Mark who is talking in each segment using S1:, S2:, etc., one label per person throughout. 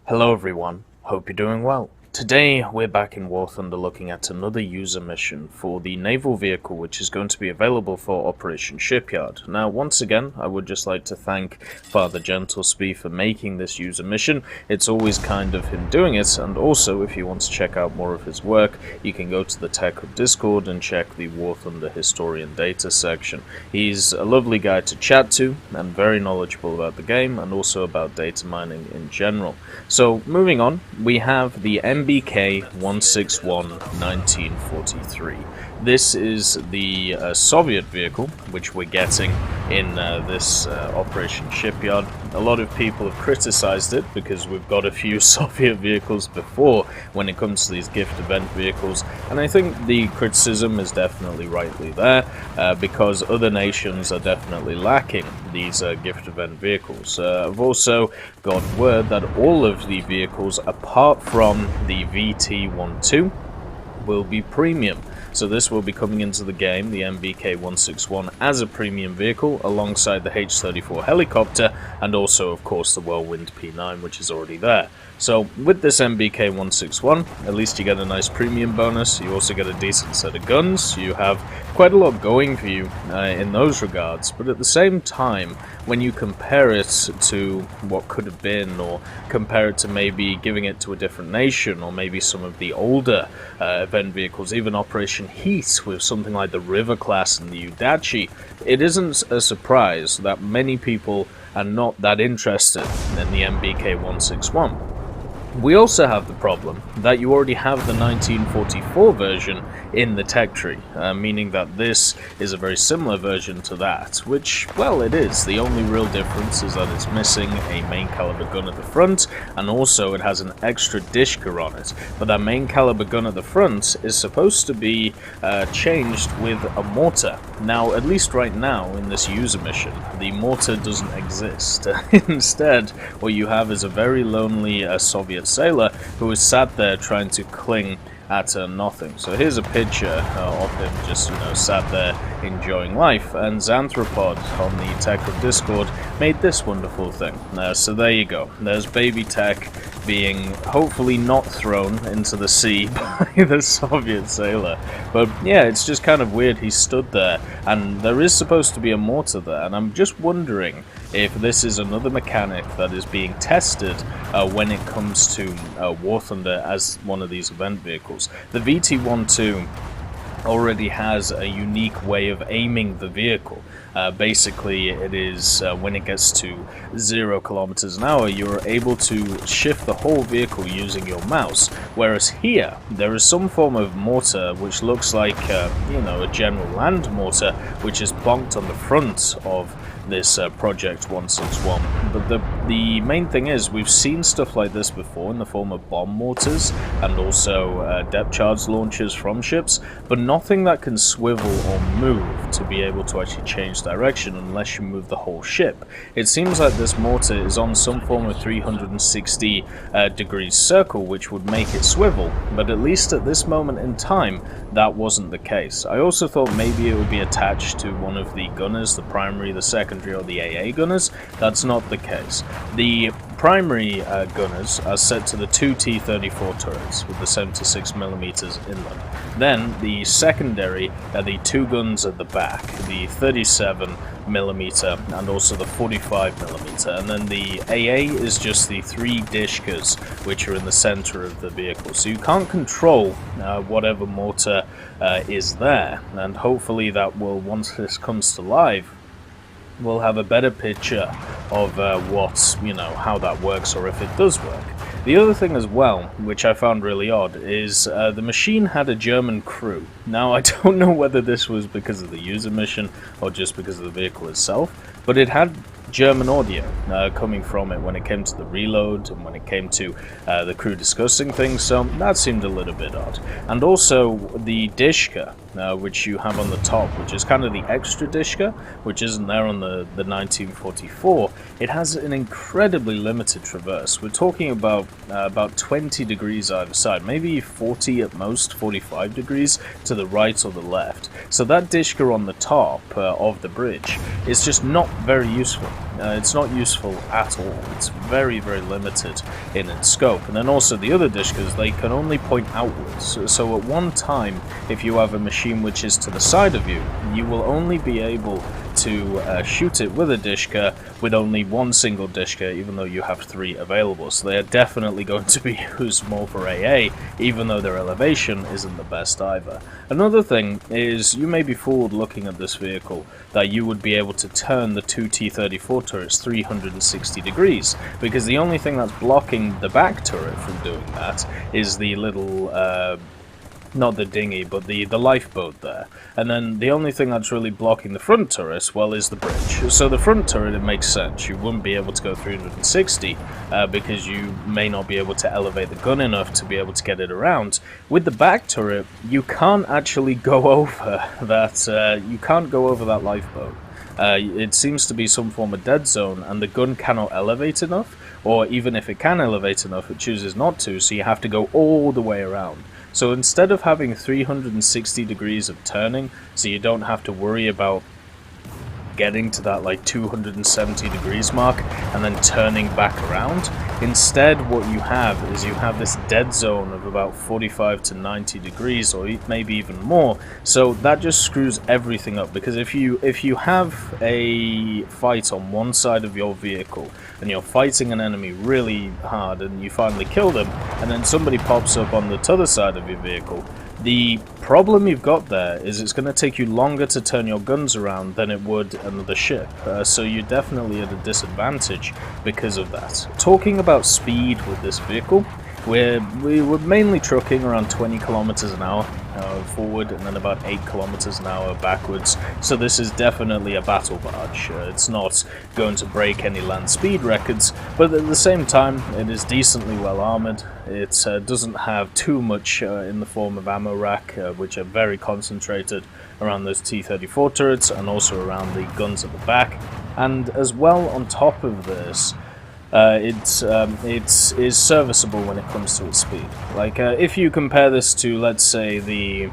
S1: Hello everyone, hope you're doing well. Today we're back in War Thunder looking at another user mission for the naval vehicle which is going to be available for Operation Shipyard. Now once again I would just like to thank Father Gentlespie for making this user mission. It's always kind of him doing it, and also if you want to check out more of his work you can go to the Tech Hub Discord and check the War Thunder Historian Data section. He's a lovely guy to chat to and very knowledgeable about the game and also about data mining in general. So moving on, we have the MBK-161 1943. This is the Soviet vehicle which we're getting in this Operation Shipyard. A lot of people have criticized it because we've got a few Soviet vehicles before when it comes to these gift event vehicles, and I think the criticism is definitely rightly there because other nations are definitely lacking these gift event vehicles. I've also got word that all of the vehicles apart from the VT-12 will be premium. So this will be coming into the game, the MBK-161, as a premium vehicle alongside the H-34 helicopter and also of course the Whirlwind P9 which is already there. So with this MBK-161, at least you get a nice premium bonus, you also get a decent set of guns, you have quite a lot going for you in those regards, but at the same time, when you compare it to what could have been, or compare it to maybe giving it to a different nation, or maybe some of the older event vehicles, even Operation Heat with something like the River class and the Udachi, it isn't a surprise that many people are not that interested in the MBK-161. We also have the problem that you already have the 1944 version in the tech tree, meaning that this is a very similar version to that, which, well, it is. The only real difference is that it's missing a main caliber gun at the front, and also it has an extra Dishka on it. But that main caliber gun at the front is supposed to be changed with a mortar. Now, at least right now in this user mission, the mortar doesn't exist. Instead, what you have is a very lonely Soviet sailor who is sat there trying to cling at nothing. So here's a picture of him just, sat there enjoying life, and Xanthropod on the Tech Hub Discord made this wonderful thing. So there you go. There's baby Tech being hopefully not thrown into the sea by the Soviet sailor. But yeah, it's just kind of weird he stood there, and there is supposed to be a mortar there, and I'm just wondering if this is another mechanic that is being tested when it comes to War Thunder as one of these event vehicles. The VT-12 already has a unique way of aiming the vehicle. Basically, it is when it gets to 0 kilometers an hour, you're able to shift the whole vehicle using your mouse. Whereas here, there is some form of mortar which looks like, a general land mortar, which is bonked on the front of this Project 161. But the main thing is, we've seen stuff like this before in the form of bomb mortars and also depth charge launchers from ships, but nothing that can swivel or move to be able to actually change direction unless you move the whole ship. It seems like this mortar is on some form of 360 degrees circle, which would make it swivel, but at least at this moment in time that wasn't the case. I also thought maybe it would be attached to one of the gunners, the primary, the secondary, or the AA gunners. That's not the case. The primary gunners are set to the two T-34 turrets with the 76mm inland. Then the secondary are the two guns at the back, the 37mm and also the 45mm, and then the AA is just the three Dishkas which are in the center of the vehicle. So you can't control whatever mortar is there, and hopefully that will, once this comes to life, we'll have a better picture of how that works, or if it does work. The other thing as well, which I found really odd, is the machine had a German crew. Now, I don't know whether this was because of the user mission or just because of the vehicle itself, but it had German audio coming from it when it came to the reload and when it came to the crew discussing things, so that seemed a little bit odd. And also the Dishka, which you have on the top, which is kind of the extra Dishka, which isn't there on the 1944, it has an incredibly limited traverse. We're talking about 20 degrees either side, maybe 40 at most, 45 degrees to the right or the left. So that Dishka on the top of the bridge is just not very useful. It's not useful at all. It's very, very limited in its scope. And then also the other Dishkas, they can only point outwards. So at one time, if you have a machine which is to the side of you, you will only be able to shoot it with a Dishka with only one single Dishka, even though you have 3 available. So they are definitely going to be used more for AA, even though their elevation isn't the best either. Another thing is, you may be fooled looking at this vehicle that you would be able to turn the 2 T-34 turrets 360 degrees, because the only thing that's blocking the back turret from doing that is the little not the dinghy, but the lifeboat there. And then the only thing that's really blocking the front turret, well, is the bridge. So the front turret, it makes sense. You wouldn't be able to go 360 because you may not be able to elevate the gun enough to be able to get it around. With the back turret, you can't actually go over that. You can't go over that lifeboat. It seems to be some form of dead zone, and the gun cannot elevate enough, or even if it can elevate enough, it chooses not to, so you have to go all the way around. So instead of having 360 degrees of turning, so you don't have to worry about getting to that like 270 degrees mark and then turning back around, instead what you have is you have this dead zone of about 45 to 90 degrees, or maybe even more. So that just screws everything up, because if you have a fight on one side of your vehicle and you're fighting an enemy really hard and you finally kill them, and then somebody pops up on the other side of your vehicle, the problem you've got there is it's going to take you longer to turn your guns around than it would another ship, so you're definitely at a disadvantage because of that. Talking about speed with this vehicle, we were mainly trucking around 20 kilometers an hour forward, and then about 8 kilometers an hour backwards, so this is definitely a battle barge. It's not going to break any land speed records, but at the same time it is decently well armored. It doesn't have too much in the form of ammo rack, which are very concentrated around those T-34 turrets and also around the guns at the back. And as well, on top of this, it is serviceable when it comes to its speed. Like if you compare this to, let's say, the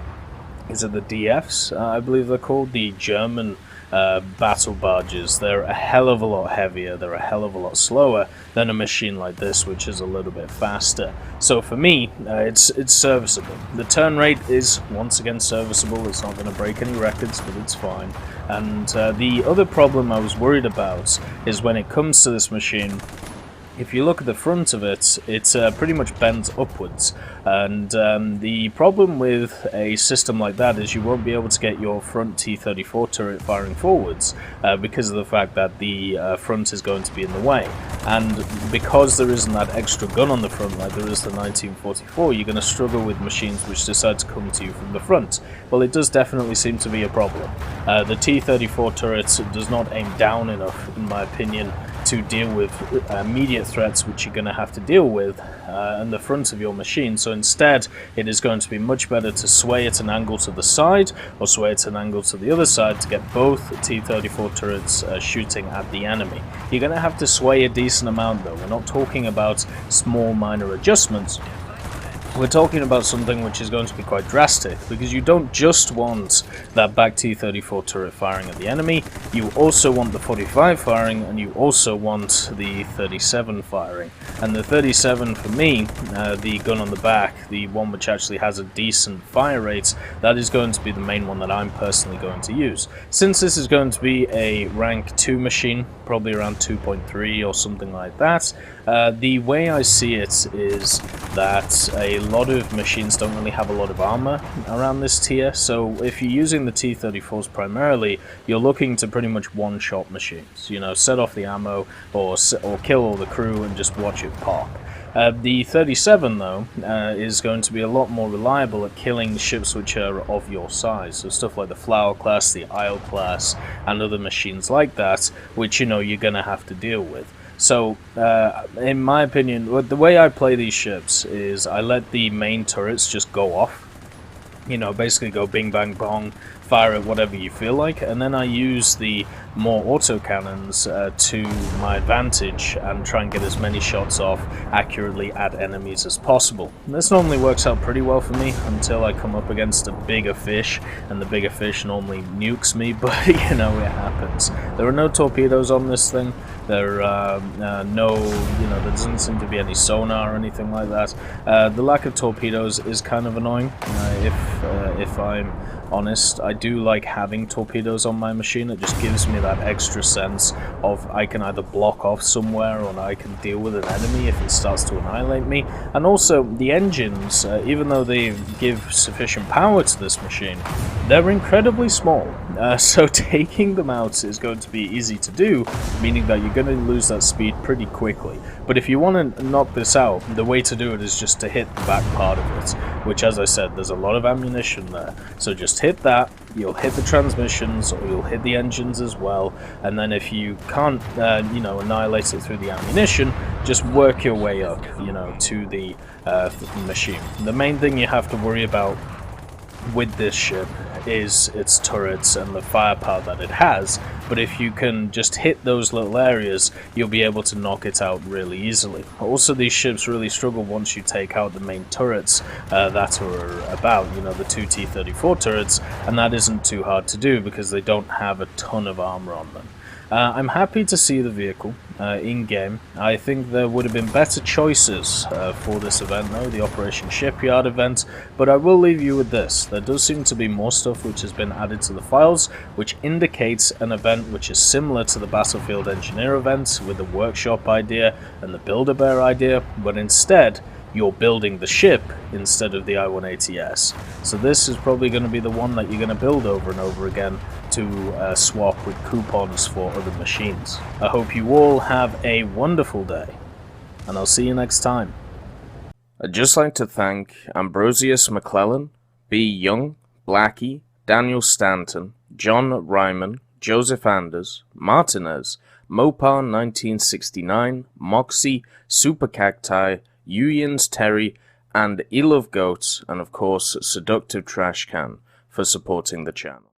S1: DFs, I believe they're called, the German battle barges, they're a hell of a lot heavier, they're a hell of a lot slower than a machine like this, which is a little bit faster. So for me, it's serviceable. The turn rate is once again serviceable. It's not going to break any records, but it's fine. And the other problem I was worried about is when it comes to this machine, if you look at the front of it, it pretty much bends upwards, and the problem with a system like that is you won't be able to get your front T-34 turret firing forwards because of the fact that the front is going to be in the way. And because there isn't that extra gun on the front like there is the 1944, you're going to struggle with machines which decide to come to you from the front. Well, it does definitely seem to be a problem. The T-34 turret does not aim down enough, in my opinion, to deal with immediate threats which you're going to have to deal with in the front of your machine. So instead, it is going to be much better to sway at an angle to the side or sway at an angle to the other side to get both T-34 turrets shooting at the enemy. You're going to have to sway a decent amount though. We're not talking about small minor adjustments. We're talking about something which is going to be quite drastic, because you don't just want that back T-34 turret firing at the enemy, you also want the 45 firing, and you also want the 37 firing. And the 37, for me, the gun on the back, the one which actually has a decent fire rate, that is going to be the main one that I'm personally going to use. Since this is going to be a rank 2 machine, probably around 2.3 or something like that, the way I see it is that a lot of machines don't really have a lot of armor around this tier, so if you're using the T-34s primarily, you're looking to pretty much one-shot machines. You know, set off the ammo or kill all the crew and just watch it pop. The 37, though, is going to be a lot more reliable at killing ships which are of your size. So stuff like the Flower class, the Isle class, and other machines like that, which, you know, you're going to have to deal with. So, in my opinion, the way I play these ships is I let the main turrets just go off. You know, basically go bing bang bong, fire at whatever you feel like, and then I use the more autocannons to my advantage and try and get as many shots off accurately at enemies as possible. And this normally works out pretty well for me until I come up against a bigger fish, and the bigger fish normally nukes me, but you know, it happens. There are no torpedoes on this thing, There there doesn't seem to be any sonar or anything like that. The lack of torpedoes is kind of annoying. If I'm honest, I do like having torpedoes on my machine. It just gives me that extra sense of I can either block off somewhere or I can deal with an enemy if it starts to annihilate me. And also the engines, even though they give sufficient power to this machine, they're incredibly small. So taking them out is going to be easy to do, meaning that you're going to lose that speed pretty quickly. But if you want to knock this out, the way to do it is just to hit the back part of it, which, as I said, there's a lot of ammunition there. So just hit that, you'll hit the transmissions, or you'll hit the engines as well, and then if you can't, annihilate it through the ammunition, just work your way up, to the machine. The main thing you have to worry about with this ship is its turrets and the firepower that it has, but if you can just hit those little areas, you'll be able to knock it out really easily. Also, these ships really struggle once you take out the main turrets that are about, the two T-34 turrets, and that isn't too hard to do because they don't have a ton of armor on them. I'm happy to see the vehicle in-game. I think there would have been better choices for this event though, the Operation Shipyard event, but I will leave you with this. There does seem to be more stuff which has been added to the files, which indicates an event which is similar to the Battlefield Engineer event with the workshop idea and the Build-A-Bear idea, but instead you're building the ship instead of the I-180S. So this is probably going to be the one that you're going to build over and over again to swap with coupons for other machines. I hope you all have a wonderful day, and I'll see you next time. I'd just like to thank Ambrosius McClellan, B. Young, Blackie, Daniel Stanton, John Ryman, Joseph Anders, Martinez, Mopar 1969, Moxie, Super Cacti, Uyans Terry, and Elove Goats, and of course Seductive Trash Can for supporting the channel.